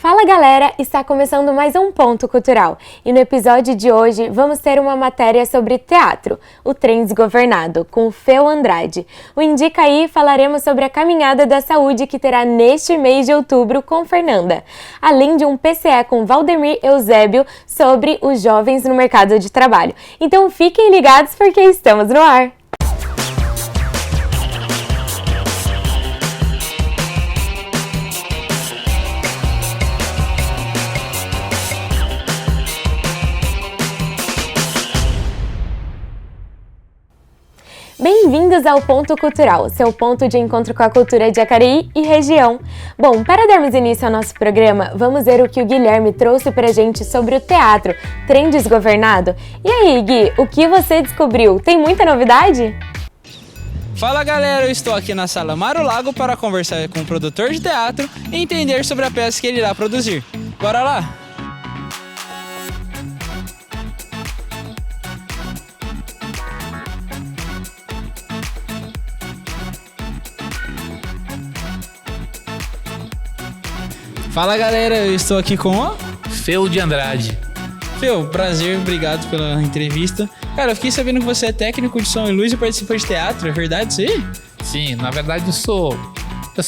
Fala galera, está começando mais um Ponto Cultural e no episódio de hoje vamos ter uma matéria sobre teatro, o Trem Desgovernado, com o Feu Andrade. O Indica Aí falaremos sobre a caminhada da saúde que terá neste mês de outubro com Fernanda, além de um PCE com Valdemir Eusébio sobre os jovens no mercado de trabalho. Então fiquem ligados porque estamos no ar! Bem-vindos ao Ponto Cultural, seu ponto de encontro com a cultura de Jacareí e região. Bom, para darmos início ao nosso programa, vamos ver o que o Guilherme trouxe pra gente sobre o teatro Trem Desgovernado. E aí, Gui, o que você descobriu? Tem muita novidade? Fala galera, eu estou aqui na Sala Mário Lago para conversar com o produtor de teatro e entender sobre a peça que ele irá produzir. Bora lá! Fala galera, eu estou aqui com o Feu de Andrade. Feu, prazer, obrigado pela entrevista. Cara, eu fiquei sabendo que você é técnico de som e luz e participa de teatro, é verdade isso aí? Sim, na verdade eu sou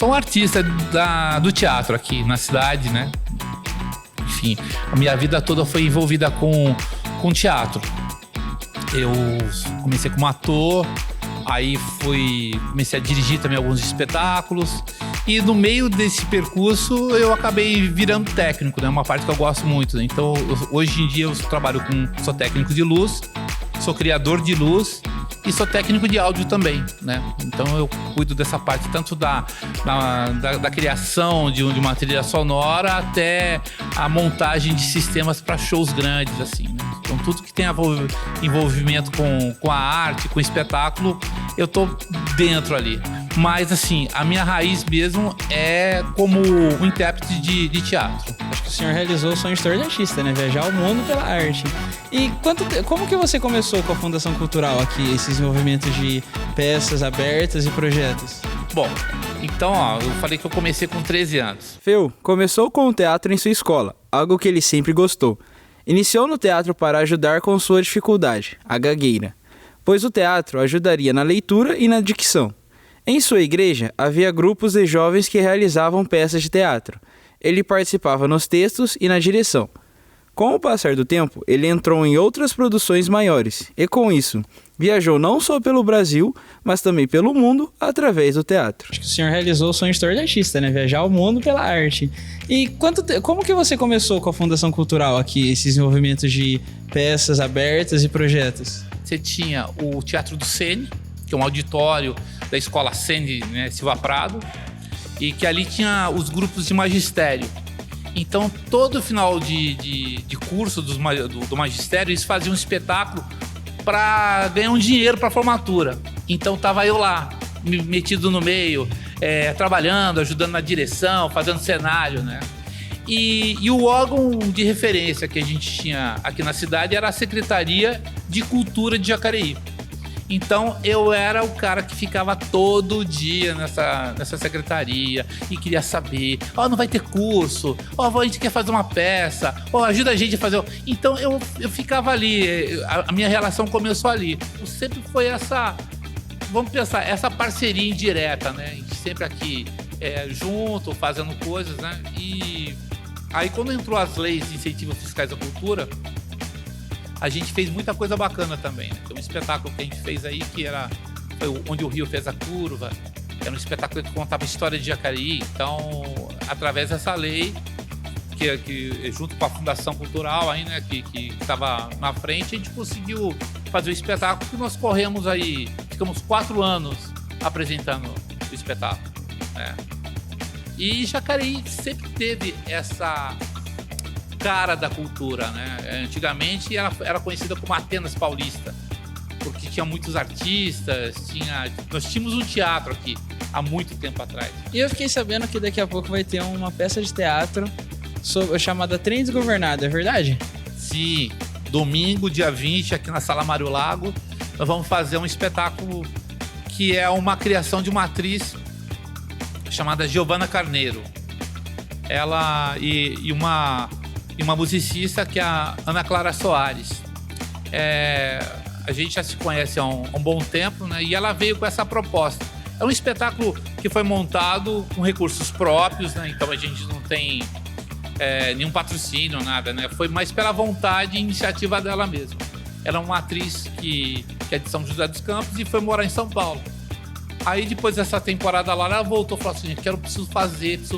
um artista do teatro aqui na cidade, né? Enfim, a minha vida toda foi envolvida com teatro. Eu comecei como ator, aí comecei a dirigir também alguns espetáculos. E no meio desse percurso eu acabei virando técnico, né? Uma parte que eu gosto muito, né? Então hoje em dia eu sou técnico de luz, sou criador de luz e sou técnico de áudio também, né? Então eu cuido dessa parte tanto da criação de uma trilha sonora até a montagem de sistemas para shows grandes, assim, né? Então tudo que tem envolvimento com a arte, com o espetáculo, eu tô dentro ali. Mas assim, a minha raiz mesmo é como um intérprete de teatro. Acho que o senhor realizou o sonho de todo artista, né? Viajar o mundo pela arte. E como que você começou com a Fundação Cultural aqui, esses movimentos de peças abertas e projetos? Bom, então eu falei que eu comecei com 13 anos. Feu começou com o teatro em sua escola, algo que ele sempre gostou. Iniciou no teatro para ajudar com sua dificuldade, a gagueira, pois o teatro ajudaria na leitura e na dicção. Em sua igreja, havia grupos de jovens que realizavam peças de teatro. Ele participava nos textos e na direção. Com o passar do tempo, ele entrou em outras produções maiores e, com isso, viajou não só pelo Brasil, mas também pelo mundo através do teatro. Acho que o senhor realizou o sonho de todo artista, né? Viajar o mundo pela arte. E como que você começou com a Fundação Cultural aqui, esses movimentos de peças abertas e projetos? Você tinha o Teatro do Sene, que é um auditório da Escola Sene, né, Silva Prado, e que ali tinha os grupos de magistério. Então, todo final de curso do magistério, eles faziam um espetáculo para ganhar um dinheiro para a formatura. Então, tava eu lá, metido no meio, trabalhando, ajudando na direção, fazendo cenário, né? E o órgão de referência que a gente tinha aqui na cidade era a Secretaria de Cultura de Jacareí. Então eu era o cara que ficava todo dia nessa secretaria e queria saber, não vai ter curso, a gente quer fazer uma peça, ajuda a gente a fazer. Então eu ficava ali, a minha relação começou ali. Sempre foi vamos pensar, essa parceria indireta, né? A gente sempre aqui junto, fazendo coisas, né? E aí quando entrou as leis de incentivo fiscais à cultura, a gente fez muita coisa bacana também, né? Tem um espetáculo que a gente fez aí que foi onde o rio fez a curva. Era um espetáculo que contava a história de Jacareí. Então, através dessa lei, que junto com a Fundação Cultural aí, né, que estava na frente, a gente conseguiu fazer o espetáculo que nós corremos aí, ficamos 4 anos apresentando o espetáculo, né? E Jacareí sempre teve essa cara da cultura, né? Antigamente era conhecida como Atenas Paulista, porque tinha muitos artistas, nós tínhamos um teatro aqui há muito tempo atrás. E eu fiquei sabendo que daqui a pouco vai ter uma peça de teatro chamada Trem Desgovernado, é verdade? Sim, domingo, dia 20, aqui na Sala Mário Lago, nós vamos fazer um espetáculo que é uma criação de uma atriz chamada Giovana Carneiro. ela e uma musicista que é a Ana Clara Soares. A gente já se conhece há um bom tempo, né? E ela veio com essa proposta. É um espetáculo que foi montado com recursos próprios, né? Então a gente não tem nenhum patrocínio, nada, né? Foi mais pela vontade e iniciativa dela mesma. Ela é uma atriz que é de São José dos Campos e foi morar em São Paulo. Aí depois dessa temporada lá, ela voltou e falou assim: preciso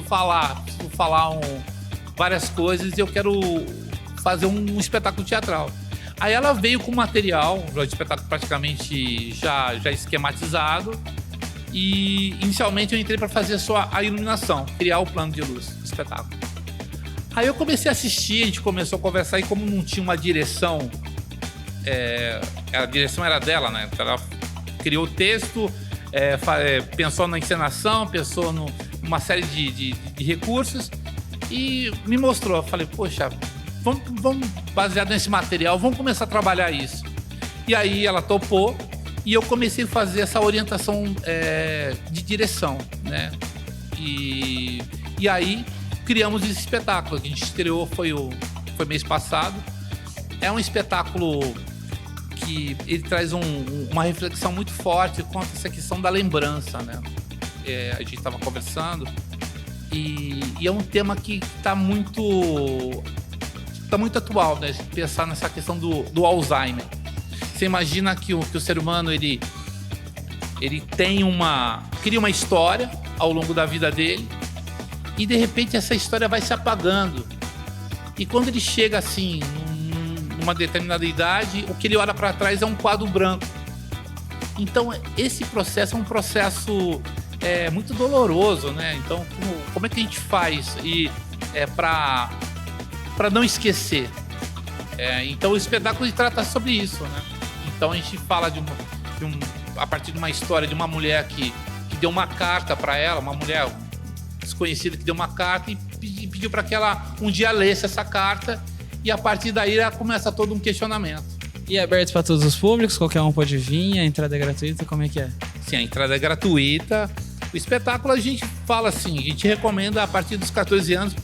falar várias coisas e eu quero fazer um espetáculo teatral. Aí ela veio com material, o espetáculo praticamente já esquematizado, e inicialmente eu entrei para fazer só a iluminação, criar o plano de luz do espetáculo. Aí eu comecei a assistir, a gente começou a conversar, e como não tinha uma direção, a direção era dela, né? Ela criou o texto, pensou na encenação, pensou numa série de recursos e me mostrou. Eu falei, poxa, vamos baseado nesse material, vamos começar a trabalhar isso. E aí ela topou e eu comecei a fazer essa orientação de direção, né? E aí criamos esse espetáculo que a gente estreou, foi mês passado. É um espetáculo que ele traz uma reflexão muito forte quanto a essa questão da lembrança, né? A gente estava conversando e é um tema que está muito atual, né? Pensar nessa questão do Alzheimer. Você imagina que o ser humano ele cria uma história ao longo da vida dele e de repente essa história vai se apagando. E quando ele chega assim numa determinada idade, o que ele olha para trás é um quadro branco. Então esse processo é um processo muito doloroso, né? Então como é que a gente faz para não esquecer? Então o espetáculo trata sobre isso, né? Então a gente fala a partir de uma história de uma mulher que deu uma carta para ela, uma mulher desconhecida que deu uma carta e pediu para que ela um dia lesse essa carta, e a partir daí ela começa todo um questionamento. E é aberto para todos os públicos? Qualquer um pode vir? A entrada é gratuita? Como é que é? Sim, a entrada é gratuita. O espetáculo a gente fala assim, a gente recomenda a partir dos 14 anos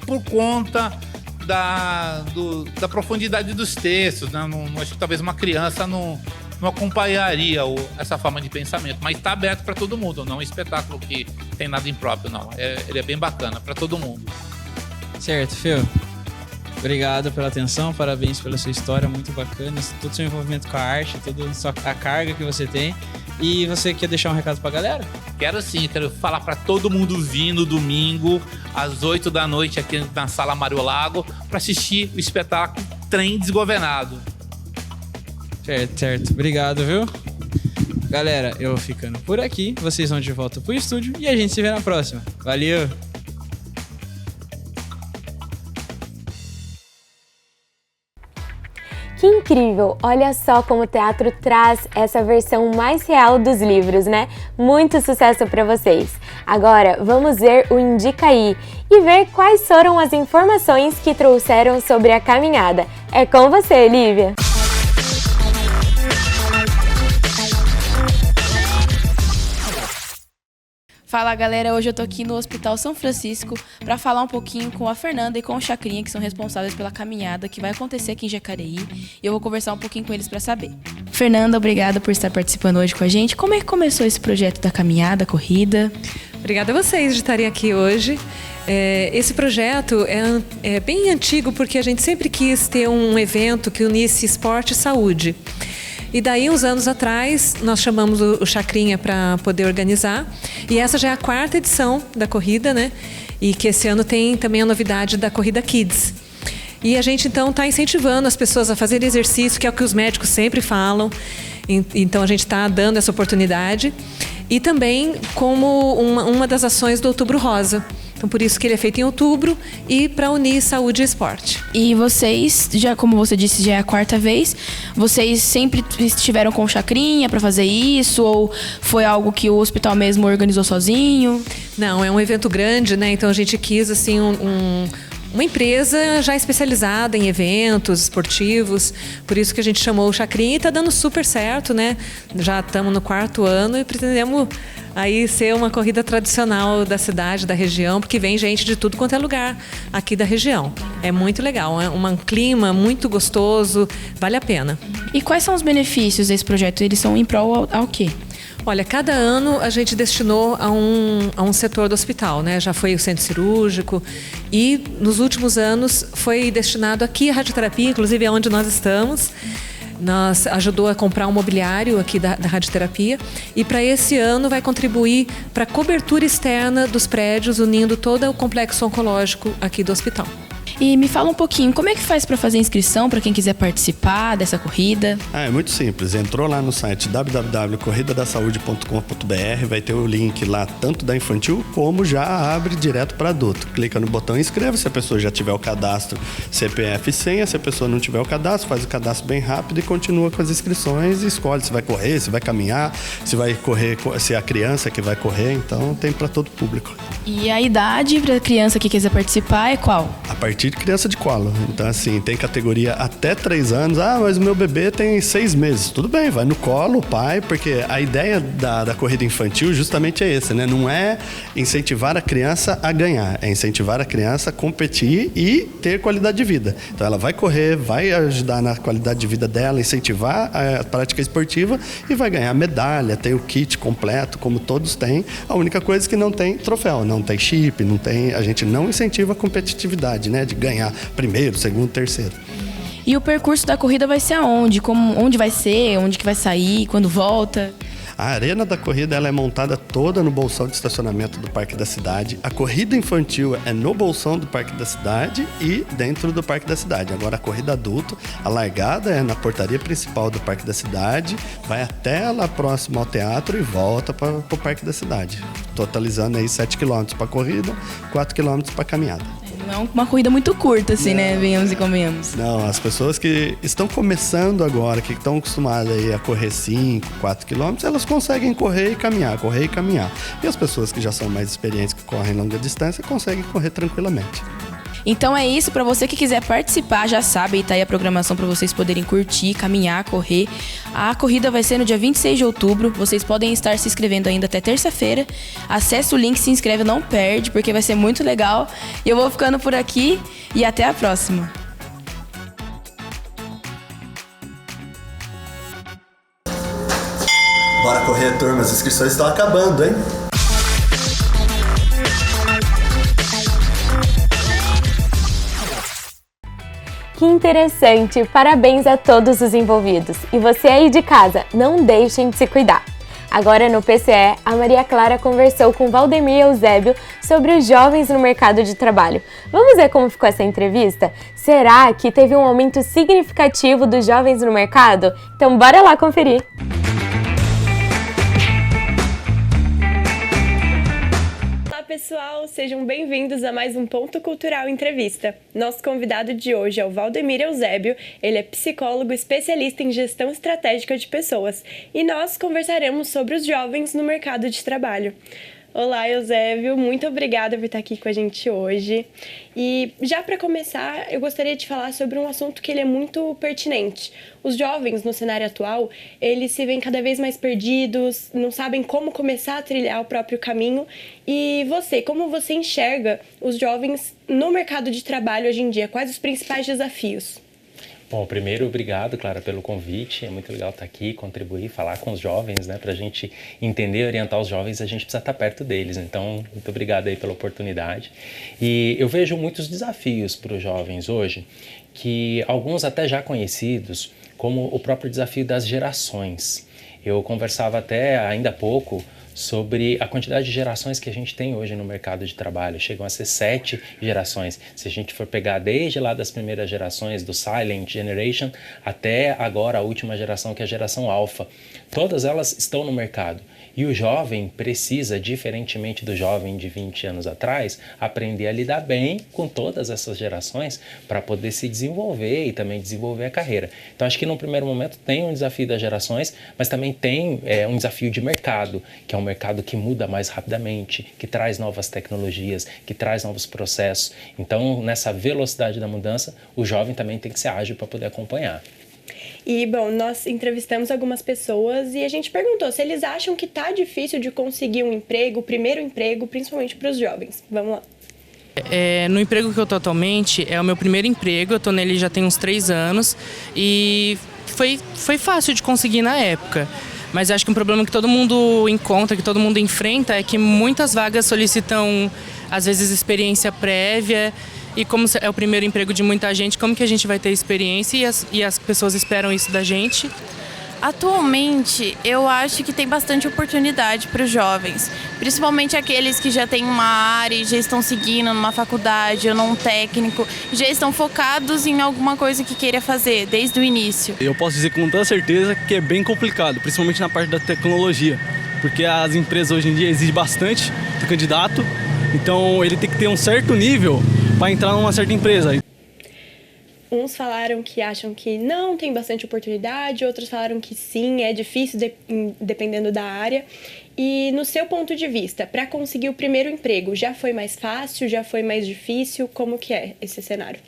por conta da profundidade dos textos, né? Acho que talvez uma criança não acompanharia essa forma de pensamento, mas está aberto para todo mundo, não é um espetáculo que tem nada impróprio, não. Ele é bem bacana para todo mundo. Certo, Fio. Obrigado pela atenção, parabéns pela sua história, muito bacana, todo o seu envolvimento com a arte, toda a carga que você tem. E você quer deixar um recado pra galera? Quero sim, quero falar para todo mundo vir no domingo, às 8 da noite, aqui na Sala Mário Lago, para assistir o espetáculo Trem Desgovernado. Certo. Obrigado, viu? Galera, eu vou ficando por aqui, vocês vão de volta pro estúdio e a gente se vê na próxima. Valeu! Que incrível! Olha só como o teatro traz essa versão mais real dos livros, né? Muito sucesso para vocês! Agora vamos ver o Indica Aí e ver quais foram as informações que trouxeram sobre a caminhada. É com você, Lívia! Fala galera, hoje eu tô aqui no Hospital São Francisco para falar um pouquinho com a Fernanda e com o Chacrinha, que são responsáveis pela caminhada que vai acontecer aqui em Jacareí, e eu vou conversar um pouquinho com eles para saber. Fernanda, obrigada por estar participando hoje com a gente. Como é que começou esse projeto da caminhada, corrida? Obrigada a vocês de estarem aqui hoje. Esse projeto é bem antigo porque a gente sempre quis ter um evento que unisse esporte e saúde. E daí, uns anos atrás, nós chamamos o Chacrinha para poder organizar. E essa já é a 4ª edição da corrida, né? E que esse ano tem também a novidade da Corrida Kids. E a gente, então, está incentivando as pessoas a fazerem exercício, que é o que os médicos sempre falam. Então, a gente está dando essa oportunidade. E também como uma das ações do Outubro Rosa. Então, por isso que ele é feito em outubro e para unir saúde e esporte. E vocês, já como você disse, já é a 4ª vez, vocês sempre estiveram com o Chacrinha para fazer isso? Ou foi algo que o hospital mesmo organizou sozinho? Não, é um evento grande, né? Então a gente quis assim uma empresa já especializada em eventos esportivos, por isso que a gente chamou o Chacrinha e está dando super certo, né? Já estamos no 4º ano e pretendemos aí ser uma corrida tradicional da cidade, da região, porque vem gente de tudo quanto é lugar aqui da região. É muito legal, é um clima muito gostoso, vale a pena. E quais são os benefícios desse projeto? Eles são em prol ao quê? Olha, cada ano a gente destinou a um setor do hospital, né? Já foi o centro cirúrgico e nos últimos anos foi destinado aqui à radioterapia, inclusive é onde nós estamos. Nos ajudou a comprar um mobiliário aqui da radioterapia e para esse ano vai contribuir para a cobertura externa dos prédios, unindo todo o complexo oncológico aqui do hospital. E me fala um pouquinho, como é que faz para fazer inscrição para quem quiser participar dessa corrida? É muito simples. Entrou lá no site www.corridadasaude.com.br, vai ter o link lá tanto da infantil como já abre direto para adulto. Clica no botão inscreva, se a pessoa já tiver o cadastro CPF e senha, se a pessoa não tiver o cadastro, faz o cadastro bem rápido e continua com as inscrições e escolhe se vai correr, se vai caminhar, se vai correr, se é a criança que vai correr, então tem para todo público. E a idade para a criança que quiser participar é qual? A partir de criança de colo. Então, assim, tem categoria até 3 anos. Ah, mas o meu bebê tem 6 meses. Tudo bem, vai no colo, o pai, porque a ideia da corrida infantil justamente é essa, né? Não é incentivar a criança a ganhar, é incentivar a criança a competir e ter qualidade de vida. Então, ela vai correr, vai ajudar na qualidade de vida dela, incentivar a prática esportiva e vai ganhar medalha, tem o kit completo, como todos têm. A única coisa é que não tem troféu, não tem chip, não tem, a gente não incentiva a competitividade, né? De ganhar primeiro, segundo, terceiro. E o percurso da corrida vai ser aonde? Onde vai ser? Onde que vai sair? Quando volta? A arena da corrida ela é montada toda no bolsão de estacionamento do Parque da Cidade. A corrida infantil é no bolsão do Parque da Cidade e dentro do Parque da Cidade. Agora a corrida adulto, a largada é na portaria principal do Parque da Cidade, vai até lá próximo ao teatro e volta para o Parque da Cidade. Totalizando aí 7 km para corrida, 4 km para caminhada. Não é uma corrida muito curta, assim, né? Venhamos e convenhamos. Não, as pessoas que estão começando agora, que estão acostumadas aí a correr 5, 4 quilômetros, elas conseguem correr e caminhar. E as pessoas que já são mais experientes, que correm longa distância, conseguem correr tranquilamente. Então é isso, para você que quiser participar, já sabe, aí tá aí a programação para vocês poderem curtir, caminhar, correr. A corrida vai ser no dia 26 de outubro, vocês podem estar se inscrevendo ainda até terça-feira. Acesse o link, se inscreve, não perde, porque vai ser muito legal. E eu vou ficando por aqui e até a próxima. Bora correr, turma, as inscrições estão acabando, hein? Que interessante! Parabéns a todos os envolvidos. E você aí de casa, não deixem de se cuidar. Agora no PCE, a Maria Clara conversou com Valdemir Eusébio sobre os jovens no mercado de trabalho. Vamos ver como ficou essa entrevista? Será que teve um aumento significativo dos jovens no mercado? Então bora lá conferir! Pessoal, sejam bem-vindos a mais um Ponto Cultural Entrevista. Nosso convidado de hoje é o Valdemir Eusébio, ele é psicólogo especialista em gestão estratégica de pessoas e nós conversaremos sobre os jovens no mercado de trabalho. Olá, Eusébio, muito obrigada por estar aqui com a gente hoje. E já para começar, eu gostaria de falar sobre um assunto que ele é muito pertinente. Os jovens, no cenário atual, eles se veem cada vez mais perdidos, não sabem como começar a trilhar o próprio caminho. E você, como você enxerga os jovens no mercado de trabalho hoje em dia? Quais os principais desafios? Bom, primeiro, obrigado, Clara, pelo convite. É muito legal estar aqui, contribuir, falar com os jovens, né? Para a gente entender e orientar os jovens, a gente precisa estar perto deles. Então, muito obrigado aí pela oportunidade. E eu vejo muitos desafios para os jovens hoje, que alguns até já conhecidos, como o próprio desafio das gerações. Eu conversava até ainda há pouco sobre a quantidade de gerações que a gente tem hoje no mercado de trabalho. Chegam a ser 7 gerações. Se a gente for pegar desde lá das primeiras gerações, do Silent Generation, até agora a última geração, que é a geração Alpha. Todas elas estão no mercado. E o jovem precisa, diferentemente do jovem de 20 anos atrás, aprender a lidar bem com todas essas gerações para poder se desenvolver e também desenvolver a carreira. Então, acho que num primeiro momento tem um desafio das gerações, mas também tem um desafio de mercado, que é um mercado que muda mais rapidamente, que traz novas tecnologias, que traz novos processos. Então, nessa velocidade da mudança, o jovem também tem que ser ágil para poder acompanhar. E, bom, nós entrevistamos algumas pessoas e a gente perguntou se eles acham que tá difícil de conseguir um emprego, o primeiro emprego, principalmente para os jovens. Vamos lá. No emprego que eu tô atualmente, é o meu primeiro emprego, eu tô nele já tem uns 3 anos e foi fácil de conseguir na época. Mas acho que um problema que todo mundo encontra, que todo mundo enfrenta, é que muitas vagas solicitam, às vezes, experiência prévia. E como é o primeiro emprego de muita gente, como que a gente vai ter experiência e as pessoas esperam isso da gente? Atualmente, eu acho que tem bastante oportunidade para os jovens, principalmente aqueles que já têm uma área e já estão seguindo numa faculdade ou num técnico, já estão focados em alguma coisa que queira fazer desde o início. Eu posso dizer com toda certeza que é bem complicado, principalmente na parte da tecnologia, porque as empresas hoje em dia exigem bastante do candidato, então ele tem que ter um certo nível para entrar numa certa empresa. Uns falaram que acham que não tem bastante oportunidade, outros falaram que sim, é difícil dependendo da área. E no seu ponto de vista, para conseguir o primeiro emprego, já foi mais fácil, já foi mais difícil? Como que é esse cenário?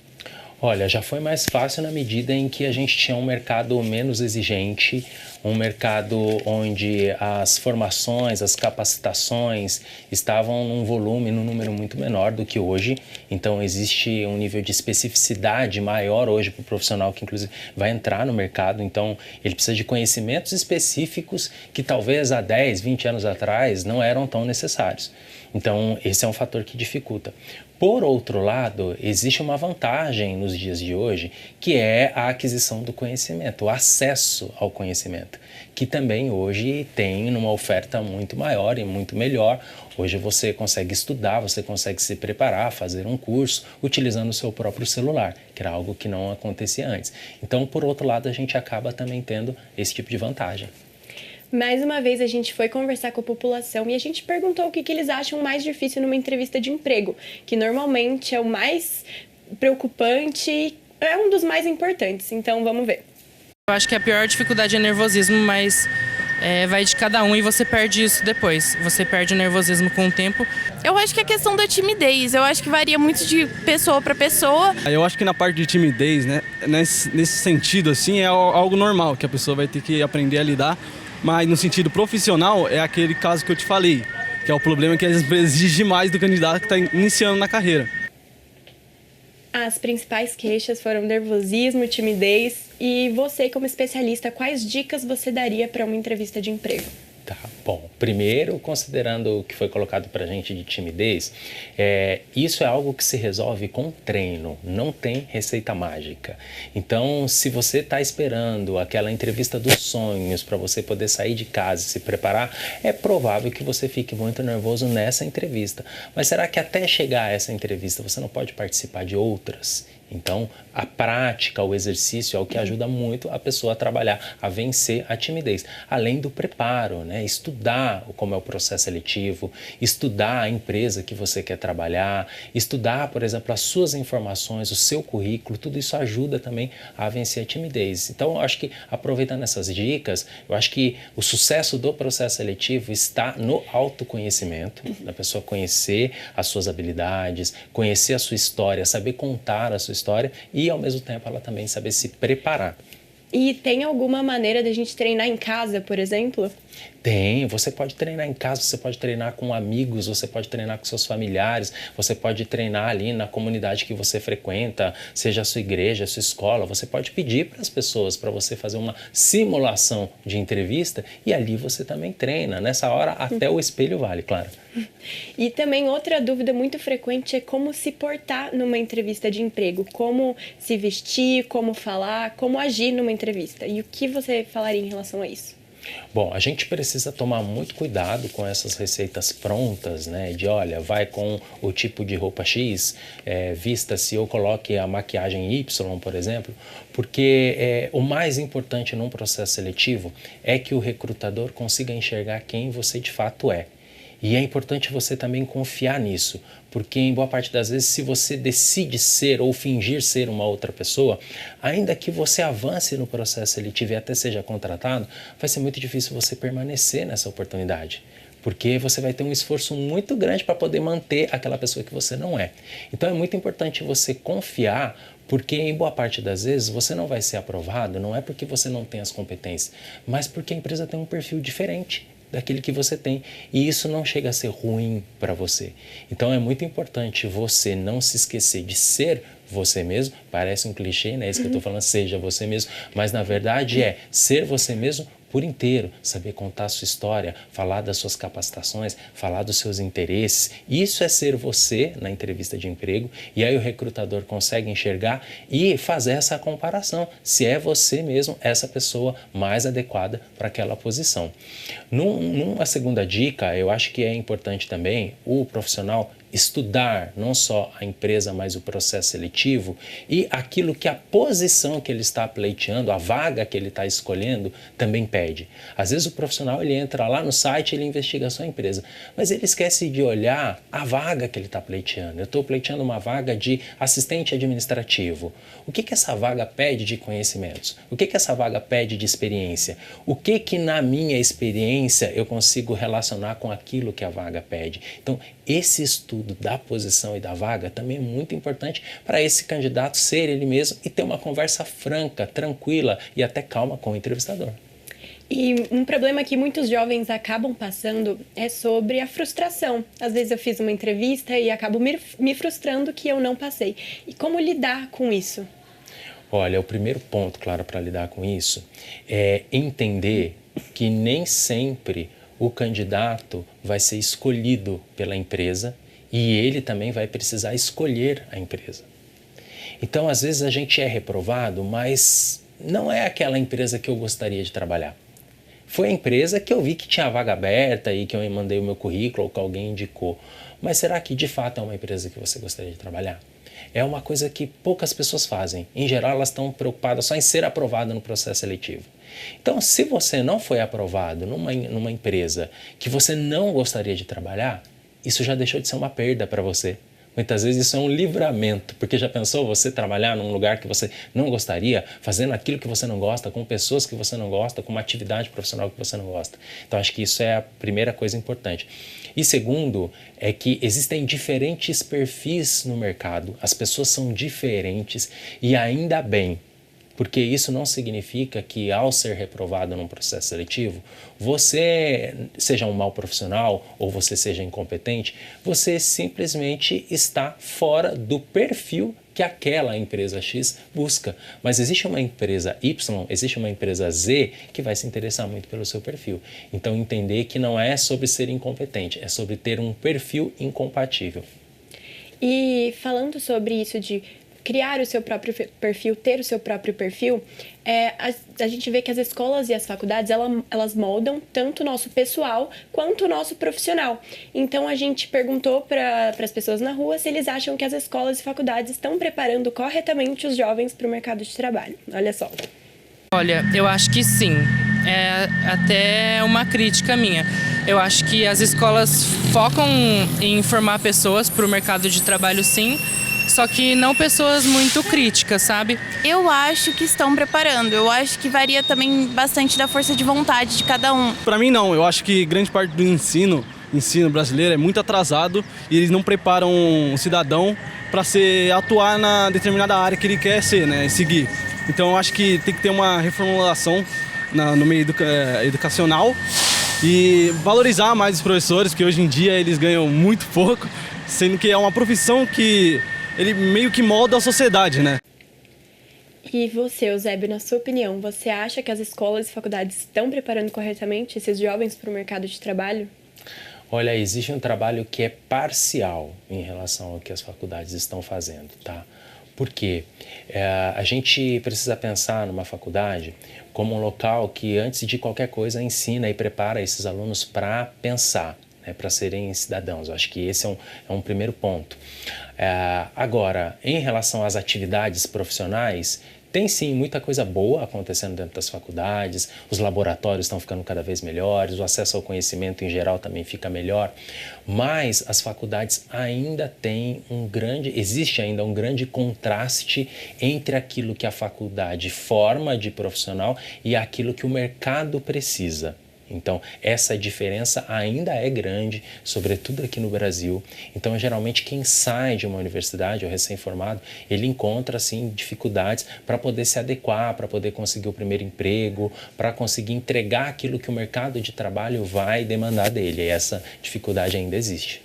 Olha, já foi mais fácil na medida em que a gente tinha um mercado menos exigente, um mercado onde as formações, as capacitações estavam num volume, num número muito menor do que hoje. Então, existe um nível de especificidade maior hoje para o profissional que, inclusive, vai entrar no mercado. Então, ele precisa de conhecimentos específicos que talvez há 10, 20 anos atrás não eram tão necessários. Então, esse é um fator que dificulta. Por outro lado, existe uma vantagem nos dias de hoje, que é a aquisição do conhecimento, o acesso ao conhecimento, que também hoje tem numa oferta muito maior e muito melhor. Hoje você consegue estudar, você consegue se preparar, fazer um curso, utilizando o seu próprio celular, que era algo que não acontecia antes. Então, por outro lado, a gente acaba também tendo esse tipo de vantagem. Mais uma vez, a gente foi conversar com a população e a gente perguntou o que eles acham mais difícil numa entrevista de emprego, que normalmente é o mais preocupante e é um dos mais importantes. Então, vamos ver. Eu acho que a pior dificuldade é nervosismo, mas vai de cada um e você perde isso depois. Você perde o nervosismo com o tempo. Eu acho que a questão da timidez, eu acho que varia muito de pessoa para pessoa. Eu acho que na parte de timidez, né, nesse sentido, assim, é algo normal, que a pessoa vai ter que aprender a lidar. Mas no sentido profissional, é aquele caso que eu te falei, que é o problema que as empresas exigem mais do candidato que está iniciando na carreira. As principais queixas foram nervosismo, timidez. E você, como especialista, quais dicas você daria para uma entrevista de emprego? Tá bom. Primeiro, considerando o que foi colocado para a gente de timidez, isso é algo que se resolve com treino, não tem receita mágica. Então, se você está esperando aquela entrevista dos sonhos para você poder sair de casa e se preparar, é provável que você fique muito nervoso nessa entrevista. Mas será que até chegar a essa entrevista você não pode participar de outras? Então, a prática, o exercício é o que ajuda muito a pessoa a trabalhar, a vencer a timidez. Além do preparo, né? Estudar como é o processo seletivo, estudar a empresa que você quer trabalhar, estudar, por exemplo, as suas informações, o seu currículo, tudo isso ajuda também a vencer a timidez. Então, eu acho que, aproveitando essas dicas, eu acho que o sucesso do processo seletivo está no autoconhecimento, da pessoa conhecer as suas habilidades, conhecer a sua história, saber contar a sua história e, ao mesmo tempo, ela também saber se preparar. E tem alguma maneira da gente treinar em casa, por exemplo? Tem, você pode treinar em casa, você pode treinar com amigos, você pode treinar com seus familiares, você pode treinar ali na comunidade que você frequenta, seja a sua igreja, a sua escola. Você pode pedir para as pessoas para você fazer uma simulação de entrevista e ali você também treina. Nessa hora até o espelho vale, claro. E também outra dúvida muito frequente é como se portar numa entrevista de emprego, como se vestir, como falar, como agir numa entrevista. E o que você falaria em relação a isso? Bom, a gente precisa tomar muito cuidado com essas receitas prontas, né? De olha, vai com o tipo de roupa X, vista-se ou coloque a maquiagem Y, por exemplo, porque o mais importante num processo seletivo é que o recrutador consiga enxergar quem você de fato é. E é importante você também confiar nisso, porque em boa parte das vezes, se você decide ser ou fingir ser uma outra pessoa, ainda que você avance no processo seletivo e até seja contratado, vai ser muito difícil você permanecer nessa oportunidade, porque você vai ter um esforço muito grande para poder manter aquela pessoa que você não é. Então é muito importante você confiar, porque em boa parte das vezes você não vai ser aprovado, não é porque você não tem as competências, mas porque a empresa tem um perfil diferente daquele que você tem, e isso não chega a ser ruim para você. Então é muito importante você não se esquecer de ser você mesmo. Parece um clichê, né? Isso que eu estou falando, seja você mesmo, mas na verdade é ser você mesmo por inteiro, saber contar a sua história, falar das suas capacitações, falar dos seus interesses. Isso é ser você na entrevista de emprego, e aí o recrutador consegue enxergar e fazer essa comparação, se é você mesmo essa pessoa mais adequada para aquela posição. Numa segunda dica, eu acho que é importante também o profissional estudar não só a empresa, mas o processo seletivo e aquilo que a posição que ele está pleiteando, a vaga que ele está escolhendo, também pede. Às vezes o profissional ele entra lá no site, ele investiga só a empresa, mas ele esquece de olhar a vaga que ele está pleiteando. Eu estou pleiteando uma vaga de assistente administrativo. O que essa vaga pede de conhecimentos? O que essa vaga pede de experiência? O que na minha experiência eu consigo relacionar com aquilo que a vaga pede? Então, esse estudo da posição e da vaga também é muito importante para esse candidato ser ele mesmo e ter uma conversa franca, tranquila e até calma com o entrevistador. E um problema que muitos jovens acabam passando é sobre a frustração. Às vezes eu fiz uma entrevista e acabo me frustrando que eu não passei. E como lidar com isso? Olha, o primeiro ponto, claro, para lidar com isso é entender que nem sempre o candidato vai ser escolhido pela empresa e ele também vai precisar escolher a empresa. Então, às vezes a gente é reprovado, mas não é aquela empresa que eu gostaria de trabalhar. Foi a empresa que eu vi que tinha vaga aberta e que eu mandei o meu currículo ou que alguém indicou. Mas será que de fato é uma empresa que você gostaria de trabalhar? É uma coisa que poucas pessoas fazem. Em geral, elas estão preocupadas só em ser aprovada no processo seletivo. Então, se você não foi aprovado numa empresa que você não gostaria de trabalhar, isso já deixou de ser uma perda para você. Muitas vezes isso é um livramento, porque já pensou você trabalhar num lugar que você não gostaria, fazendo aquilo que você não gosta, com pessoas que você não gosta, com uma atividade profissional que você não gosta. Então, acho que isso é a primeira coisa importante. E segundo, é que existem diferentes perfis no mercado, as pessoas são diferentes e ainda bem. Porque isso não significa que ao ser reprovado num processo seletivo, você seja um mau profissional ou você seja incompetente, você simplesmente está fora do perfil que aquela empresa X busca. Mas existe uma empresa Y, existe uma empresa Z que vai se interessar muito pelo seu perfil. Então entender que não é sobre ser incompetente, é sobre ter um perfil incompatível. E falando sobre isso de criar o seu próprio perfil, ter o seu próprio perfil, a gente vê que as escolas e as faculdades, elas moldam tanto o nosso pessoal quanto o nosso profissional. Então, a gente perguntou para as pessoas na rua se eles acham que as escolas e faculdades estão preparando corretamente os jovens para o mercado de trabalho. Olha só. Olha, eu acho que sim. É até uma crítica minha. Eu acho que as escolas focam em formar pessoas para o mercado de trabalho, sim, só que não pessoas muito críticas, sabe? Eu acho que estão preparando. Eu acho que varia também bastante da força de vontade de cada um. Para mim não, eu acho que grande parte do ensino brasileiro é muito atrasado e eles não preparam o cidadão para atuar na determinada área que ele quer ser, né, seguir. Então eu acho que tem que ter uma reformulação no meio educacional e valorizar mais os professores, que hoje em dia eles ganham muito pouco, sendo que é uma profissão que ele meio que molda a sociedade, né? E você, Eusébio, na sua opinião, você acha que as escolas e faculdades estão preparando corretamente esses jovens para o mercado de trabalho? Olha, existe um trabalho que é parcial em relação ao que as faculdades estão fazendo, tá? Por quê? A gente precisa pensar numa faculdade como um local que, antes de qualquer coisa, ensina e prepara esses alunos para pensar, né, para serem cidadãos. Eu acho que esse é um primeiro ponto. Agora, em relação às atividades profissionais, tem sim muita coisa boa acontecendo dentro das faculdades, os laboratórios estão ficando cada vez melhores, o acesso ao conhecimento em geral também fica melhor, mas as faculdades ainda têm existe ainda um grande contraste entre aquilo que a faculdade forma de profissional e aquilo que o mercado precisa. Então, essa diferença ainda é grande, sobretudo aqui no Brasil. Então, geralmente, quem sai de uma universidade, ou recém-formado, ele encontra, assim, dificuldades para poder se adequar, para poder conseguir o primeiro emprego, para conseguir entregar aquilo que o mercado de trabalho vai demandar dele. E essa dificuldade ainda existe.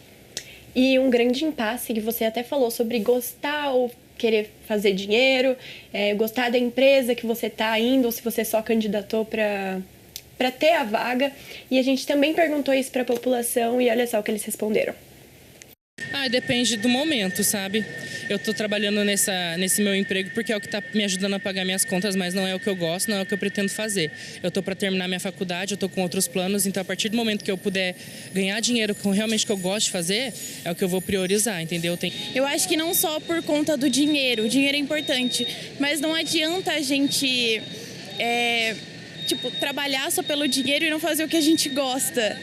E um grande impasse que você até falou sobre gostar ou querer fazer dinheiro, gostar da empresa que você está indo, ou se você só candidatou para ter a vaga. E a gente também perguntou isso para a população e olha só o que eles responderam. Depende do momento, sabe? Eu tô trabalhando nesse meu emprego porque é o que tá me ajudando a pagar minhas contas, mas não é o que eu gosto, não é o que eu pretendo fazer. Eu tô para terminar minha faculdade, eu tô com outros planos, então a partir do momento que eu puder ganhar dinheiro com realmente que eu gosto de fazer, é o que eu vou priorizar, entendeu? Eu acho que não só por conta do dinheiro, o dinheiro é importante, mas não adianta a gente trabalhar só pelo dinheiro e não fazer o que a gente gosta.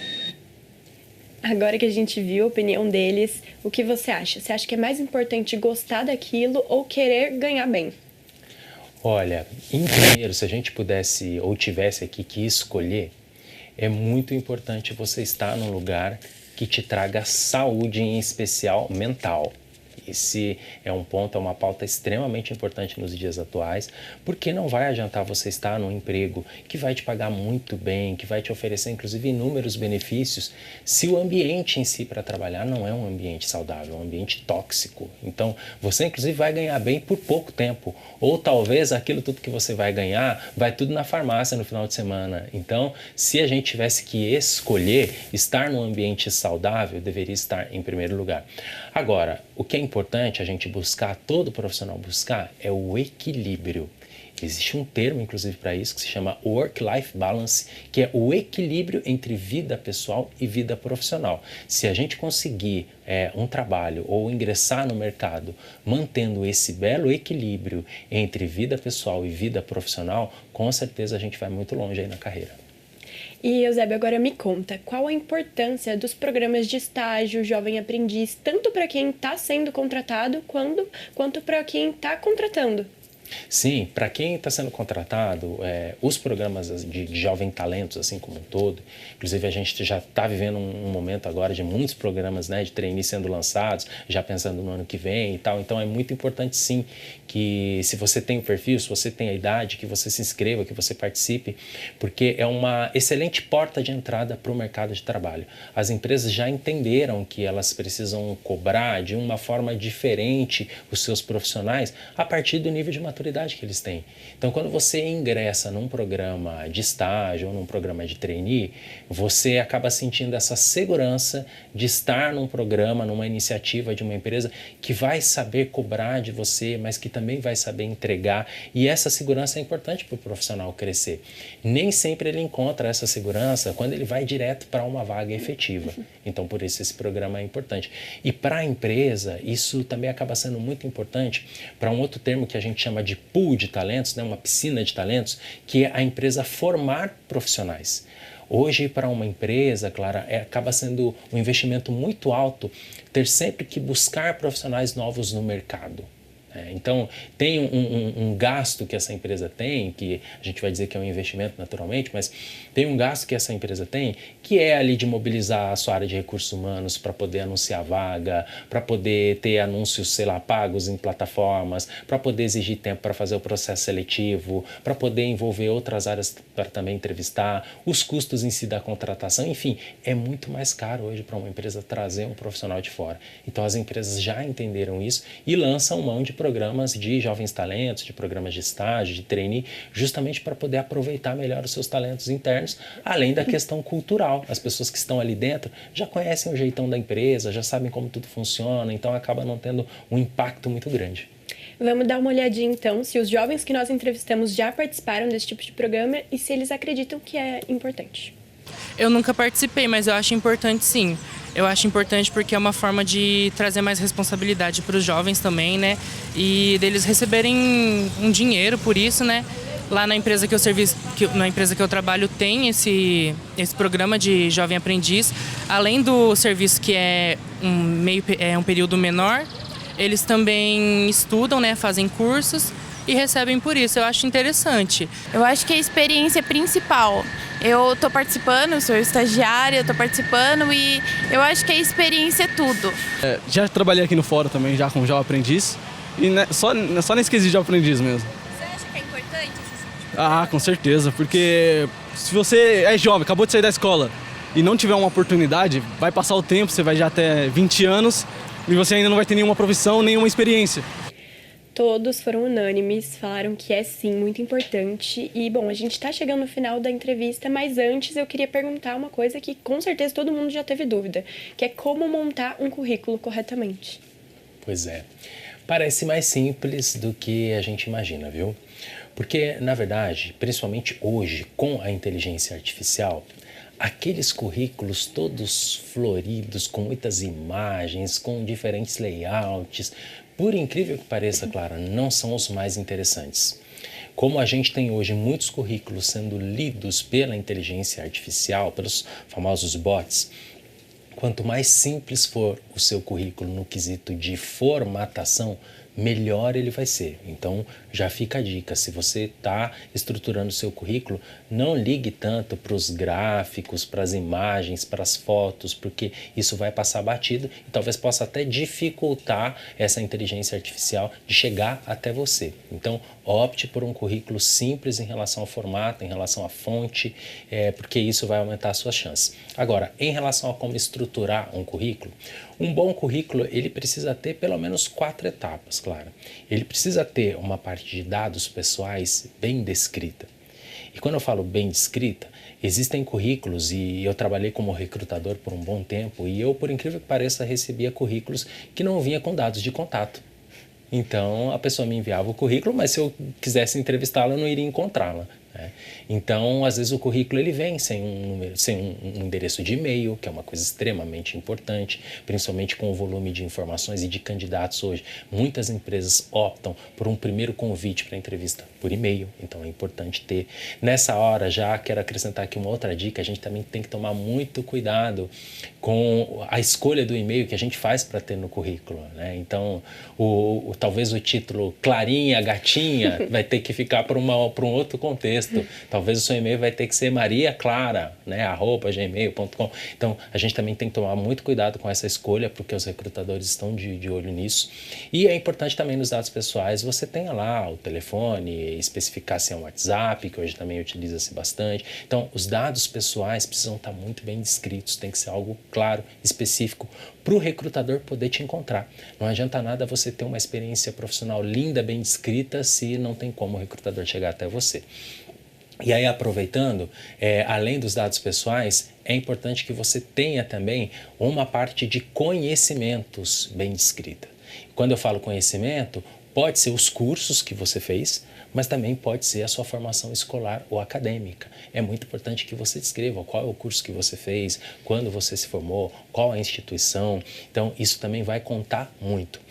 Agora que a gente viu a opinião deles, o que você acha? Você acha que é mais importante gostar daquilo ou querer ganhar bem? Olha, em primeiro, se a gente pudesse ou tivesse aqui que escolher, é muito importante você estar num lugar que te traga saúde, em especial mental. Esse é um ponto, é uma pauta extremamente importante nos dias atuais, porque não vai adiantar você estar num emprego que vai te pagar muito bem, que vai te oferecer inclusive inúmeros benefícios, se o ambiente em si para trabalhar não é um ambiente saudável, é um ambiente tóxico. Então, você inclusive vai ganhar bem por pouco tempo, ou talvez aquilo tudo que você vai ganhar, vai tudo na farmácia no final de semana. Então, se a gente tivesse que escolher estar num ambiente saudável, deveria estar em primeiro lugar. Agora, o que é importante a gente buscar, todo profissional buscar, é o equilíbrio. Existe um termo, inclusive, para isso, que se chama Work-Life Balance, que é o equilíbrio entre vida pessoal e vida profissional. Se a gente conseguir um trabalho ou ingressar no mercado mantendo esse belo equilíbrio entre vida pessoal e vida profissional, com certeza a gente vai muito longe aí na carreira. E, Eusébio, agora me conta, qual a importância dos programas de estágio, jovem aprendiz, tanto para quem está sendo contratado quanto para quem está contratando? Sim, para quem está sendo contratado, os programas de jovem talentos, assim como um todo, inclusive a gente já está vivendo um momento agora de muitos programas, né, de trainee sendo lançados, já pensando no ano que vem e tal, então é muito importante sim que se você tem o perfil, se você tem a idade, que você se inscreva, que você participe, porque é uma excelente porta de entrada para o mercado de trabalho. As empresas já entenderam que elas precisam cobrar de uma forma diferente os seus profissionais a partir do nível de maturidade que eles têm. Então, quando você ingressa num programa de estágio ou num programa de trainee, você acaba sentindo essa segurança de estar num programa, numa iniciativa de uma empresa que vai saber cobrar de você, mas que também vai saber entregar, e essa segurança é importante para o profissional crescer. Nem sempre ele encontra essa segurança quando ele vai direto para uma vaga efetiva. Então, por isso esse programa é importante. E para a empresa, isso também acaba sendo muito importante para um outro termo que a gente chama de pool de talentos, né? Uma piscina de talentos, que é a empresa formar profissionais. Hoje, para uma empresa, Clara, acaba sendo um investimento muito alto ter sempre que buscar profissionais novos no mercado. Então, tem um gasto que essa empresa tem, que a gente vai dizer que é um investimento naturalmente, mas tem um gasto que essa empresa tem, que é ali de mobilizar a sua área de recursos humanos para poder anunciar vaga, para poder ter anúncios, sei lá, pagos em plataformas, para poder exigir tempo para fazer o processo seletivo, para poder envolver outras áreas para também entrevistar, os custos em si da contratação, enfim, é muito mais caro hoje para uma empresa trazer um profissional de fora. Então, as empresas já entenderam isso e lançam mão de programas de jovens talentos, de programas de estágio, de trainee, justamente para poder aproveitar melhor os seus talentos internos, além da questão cultural. As pessoas que estão ali dentro já conhecem o jeitão da empresa, já sabem como tudo funciona, então acaba não tendo um impacto muito grande. Vamos dar uma olhadinha então se os jovens que nós entrevistamos já participaram desse tipo de programa e se eles acreditam que é importante. Eu nunca participei, mas eu acho importante sim. Eu acho importante porque é uma forma de trazer mais responsabilidade para os jovens também, né? E deles receberem um dinheiro por isso, né? Lá na empresa na empresa que eu trabalho tem esse programa de jovem aprendiz. Além do serviço que é um período menor, eles também estudam, né? Fazem cursos e recebem por isso. Eu acho interessante. Eu acho que a experiência principal. Eu estou participando, sou estagiária, estou participando e eu acho que a experiência é tudo. Já trabalhei aqui no fórum também, já como jovem aprendiz. E só nesse quesito de aprendiz mesmo. Você acha que é importante esse Ah, com certeza, porque se você é jovem, acabou de sair da escola e não tiver uma oportunidade, vai passar o tempo, você vai já até 20 anos e você ainda não vai ter nenhuma profissão, nenhuma experiência. Todos foram unânimes, falaram que é sim muito importante. E, bom, a gente está chegando no final da entrevista, mas antes eu queria perguntar uma coisa que com certeza todo mundo já teve dúvida, que é como montar um currículo corretamente. Pois é, parece mais simples do que a gente imagina, viu? Porque, na verdade, principalmente hoje, com a inteligência artificial, aqueles currículos todos floridos, com muitas imagens, com diferentes layouts, por incrível que pareça, Clara, não são os mais interessantes. Como a gente tem hoje muitos currículos sendo lidos pela inteligência artificial, pelos famosos bots, quanto mais simples for o seu currículo no quesito de formatação, melhor ele vai ser. Então, já fica a dica, se você está estruturando o seu currículo, não ligue tanto para os gráficos, para as imagens, para as fotos, porque isso vai passar batido e talvez possa até dificultar essa inteligência artificial de chegar até você. Então, opte por um currículo simples em relação ao formato, em relação à fonte, porque isso vai aumentar as suas chances. Agora, em relação a como estruturar um currículo, um bom currículo ele precisa ter pelo menos 4 etapas, claro. Ele precisa ter uma parte de dados pessoais bem descrita. E quando eu falo bem descrita, existem currículos, e eu trabalhei como recrutador por um bom tempo, e eu, por incrível que pareça, recebia currículos que não vinha com dados de contato. Então, a pessoa me enviava o currículo, mas se eu quisesse entrevistá-la, eu não iria encontrá-la. Então, às vezes o currículo ele vem sem um endereço de e-mail, que é uma coisa extremamente importante, principalmente com o volume de informações e de candidatos hoje. Muitas empresas optam por um primeiro convite para entrevista por e-mail, então é importante ter. Nessa hora, já quero acrescentar aqui uma outra dica, a gente também tem que tomar muito cuidado com a escolha do e-mail que a gente faz para ter no currículo, né? Então, talvez o título Clarinha, Gatinha, vai ter que ficar para um outro contexto. Talvez o seu e-mail vai ter que ser mariaclara, né, @gmail.com. Então, a gente também tem que tomar muito cuidado com essa escolha, porque os recrutadores estão de olho nisso. E é importante também nos dados pessoais, você tenha lá o telefone, especificar se é um WhatsApp, que hoje também utiliza-se bastante. Então, os dados pessoais precisam estar muito bem descritos, tem que ser algo claro, específico, para o recrutador poder te encontrar. Não adianta nada você ter uma experiência profissional linda, bem descrita, se não tem como o recrutador chegar até você. E aí, aproveitando, além dos dados pessoais, é importante que você tenha também uma parte de conhecimentos bem descrita. Quando eu falo conhecimento, pode ser os cursos que você fez, mas também pode ser a sua formação escolar ou acadêmica. É muito importante que você descreva qual é o curso que você fez, quando você se formou, qual a instituição. Então, isso também vai contar muito.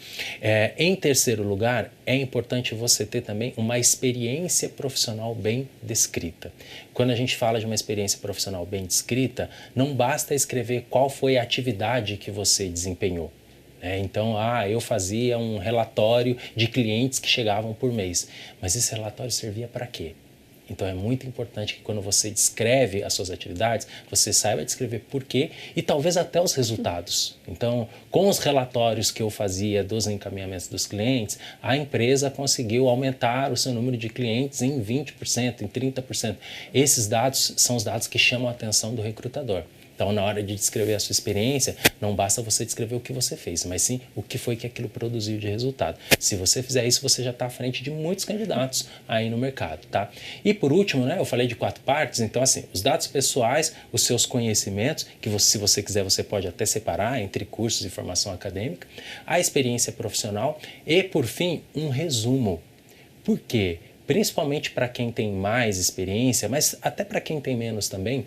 Em terceiro lugar, é importante você ter também uma experiência profissional bem descrita. Quando a gente fala de uma experiência profissional bem descrita, não basta escrever qual foi a atividade que você desempenhou. Então, eu fazia um relatório de clientes que chegavam por mês. Mas esse relatório servia para quê? Então, é muito importante que quando você descreve as suas atividades, você saiba descrever por quê e talvez até os resultados. Então, com os relatórios que eu fazia dos encaminhamentos dos clientes, a empresa conseguiu aumentar o seu número de clientes em 20%, em 30%. Esses dados são os dados que chamam a atenção do recrutador. Então, na hora de descrever a sua experiência, não basta você descrever o que você fez, mas sim o que foi que aquilo produziu de resultado. Se você fizer isso, você já está à frente de muitos candidatos aí no mercado, tá? E por último, né, eu falei de 4 partes, então assim, os dados pessoais, os seus conhecimentos, que você, se você quiser, você pode até separar entre cursos e formação acadêmica, a experiência profissional e, por fim, um resumo. Por quê? Principalmente para quem tem mais experiência, mas até para quem tem menos também,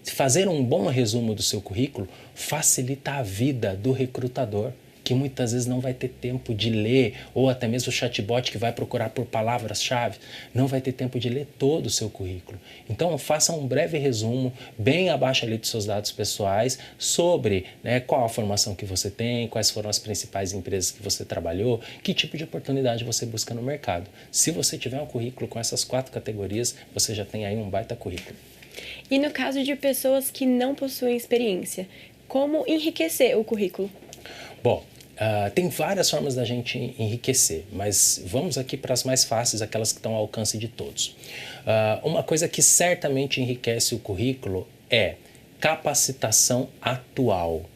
fazer um bom resumo do seu currículo facilita a vida do recrutador, que muitas vezes não vai ter tempo de ler, ou até mesmo o chatbot que vai procurar por palavras-chave, não vai ter tempo de ler todo o seu currículo. Então, faça um breve resumo, bem abaixo ali dos seus dados pessoais, sobre, né, qual a formação que você tem, quais foram as principais empresas que você trabalhou, que tipo de oportunidade você busca no mercado. Se você tiver um currículo com essas 4 categorias, você já tem aí um baita currículo. E no caso de pessoas que não possuem experiência, como enriquecer o currículo? Bom, tem várias formas da gente enriquecer, mas vamos aqui para as mais fáceis, aquelas que estão ao alcance de todos. Uma coisa que certamente enriquece o currículo é capacitação atual.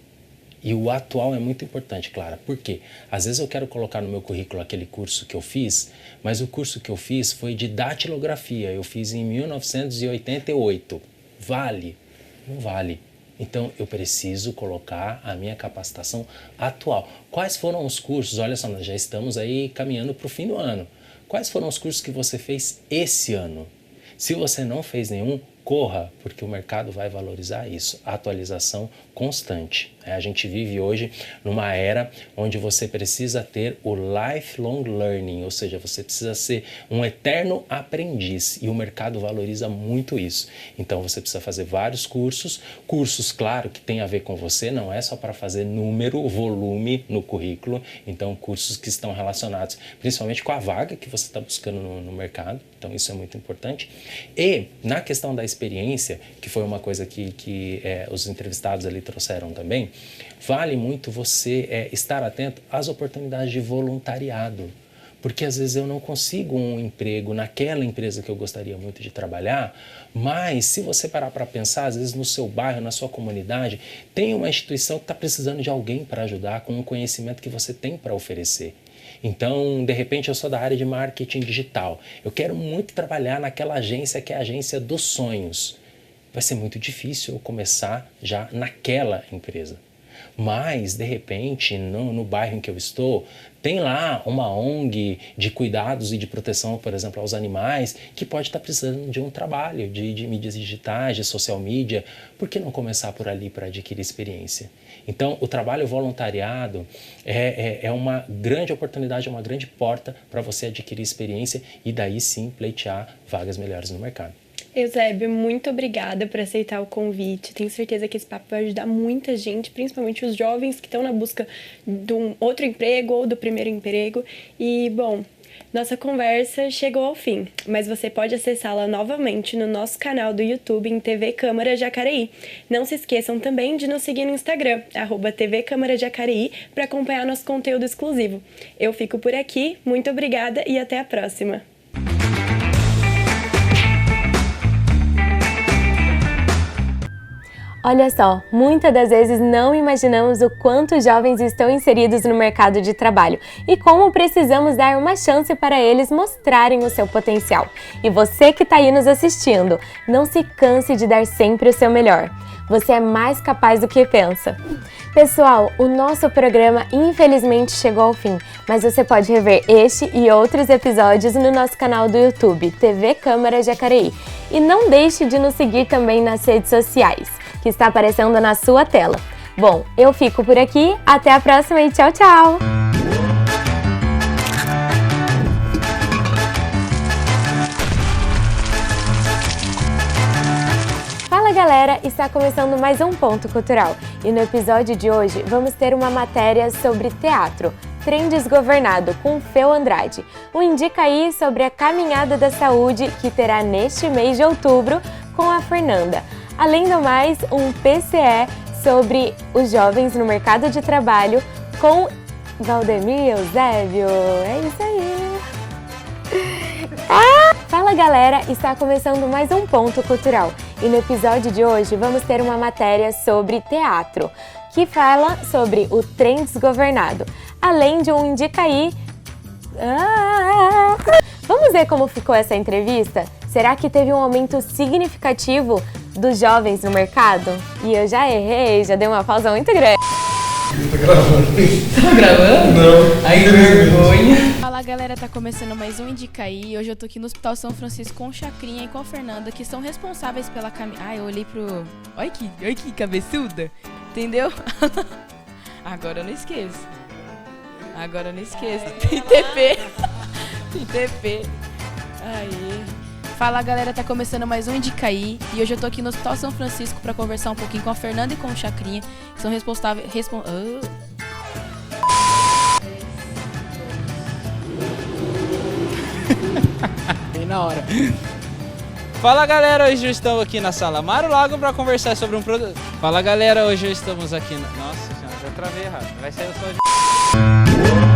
E o atual é muito importante, Clara. Por quê? Às vezes eu quero colocar no meu currículo aquele curso que eu fiz, mas o curso que eu fiz foi de datilografia. Eu fiz em 1988. Vale? Não vale. Então, eu preciso colocar a minha capacitação atual. Quais foram os cursos? Olha só, nós já estamos aí caminhando para o fim do ano. Quais foram os cursos que você fez esse ano? Se você não fez nenhum, corra, porque o mercado vai valorizar isso. Atualização constante. A gente vive hoje numa era onde você precisa ter o lifelong learning, ou seja, você precisa ser um eterno aprendiz e o mercado valoriza muito isso. Então você precisa fazer vários cursos, claro, que tem a ver com você, não é só para fazer número, volume no currículo, então cursos que estão relacionados principalmente com a vaga que você está buscando no mercado, então isso é muito importante. E na questão da experiência, que foi uma coisa que os entrevistados ali trouxeram também, vale muito você estar atento às oportunidades de voluntariado, porque às vezes eu não consigo um emprego naquela empresa que eu gostaria muito de trabalhar, mas se você parar para pensar, às vezes no seu bairro, na sua comunidade, tem uma instituição que está precisando de alguém para ajudar com um conhecimento que você tem para oferecer. Então, de repente, eu sou da área de marketing digital. Eu quero muito trabalhar naquela agência que é a agência dos sonhos. Vai ser muito difícil eu começar já naquela empresa. Mas, de repente, no bairro em que eu estou, tem lá uma ONG de cuidados e de proteção, por exemplo, aos animais, que pode estar precisando de um trabalho de mídias digitais, de social media. Por que não começar por ali para adquirir experiência? Então, o trabalho voluntariado é uma grande oportunidade, é uma grande porta para você adquirir experiência e daí sim pleitear vagas melhores no mercado. Eusébio, muito obrigada por aceitar o convite. Tenho certeza que esse papo vai ajudar muita gente, principalmente os jovens que estão na busca de um outro emprego ou do primeiro emprego. E, bom, nossa conversa chegou ao fim, mas você pode acessá-la novamente no nosso canal do YouTube em TV Câmara Jacareí. Não se esqueçam também de nos seguir no Instagram, @TV Câmara Jacareí, para acompanhar nosso conteúdo exclusivo. Eu fico por aqui, muito obrigada e até a próxima. Olha só, muitas das vezes não imaginamos o quanto jovens estão inseridos no mercado de trabalho e como precisamos dar uma chance para eles mostrarem o seu potencial. E você que está aí nos assistindo, não se canse de dar sempre o seu melhor. Você é mais capaz do que pensa. Pessoal, o nosso programa infelizmente chegou ao fim, mas você pode rever este e outros episódios no nosso canal do YouTube, TV Câmara Jacareí. E não deixe de nos seguir também nas redes sociais, que está aparecendo na sua tela. Bom, eu fico por aqui, até a próxima e tchau, tchau! Fala galera, está começando mais um Ponto Cultural e no episódio de hoje vamos ter uma matéria sobre teatro, Trem Desgovernado, com Feu Andrade. O Indica Aí sobre a Caminhada da Saúde que terá neste mês de outubro com a Fernanda. Além do mais, um PCE sobre os jovens no mercado de trabalho com Valdemir e Eusébio. É isso aí! Fala galera, está começando mais um Ponto Cultural e no episódio de hoje vamos ter uma matéria sobre teatro, que fala sobre o trem desgovernado, além de um Indica Aí. Vamos ver como ficou essa entrevista? Será que teve um aumento significativo dos jovens no mercado? E eu já errei, já dei uma pausa muito grande. Tá gravando. Tá gravando? Não. Ai, que vergonha. Fala galera, tá começando mais um Indica Aí. Hoje eu tô aqui no Hospital São Francisco com o Chacrinha e com a Fernanda, que são responsáveis pela caminhada. Ai, eu olhei pro... Olha que cabeçuda. Entendeu? Agora eu não esqueço. Tem TP. Tem TP. Aí. Fala galera, tá começando mais um Indica Aí. E hoje eu tô aqui no Hospital São Francisco pra conversar um pouquinho com a Fernanda e com o Chacrinha, que são responsáveis... Bem na hora. Fala galera, hoje estamos aqui na Sala Mário Lago para conversar sobre um produto. Fala galera, hoje estamos aqui na... Nossa senhora, já travei errado. Vai sair o som de...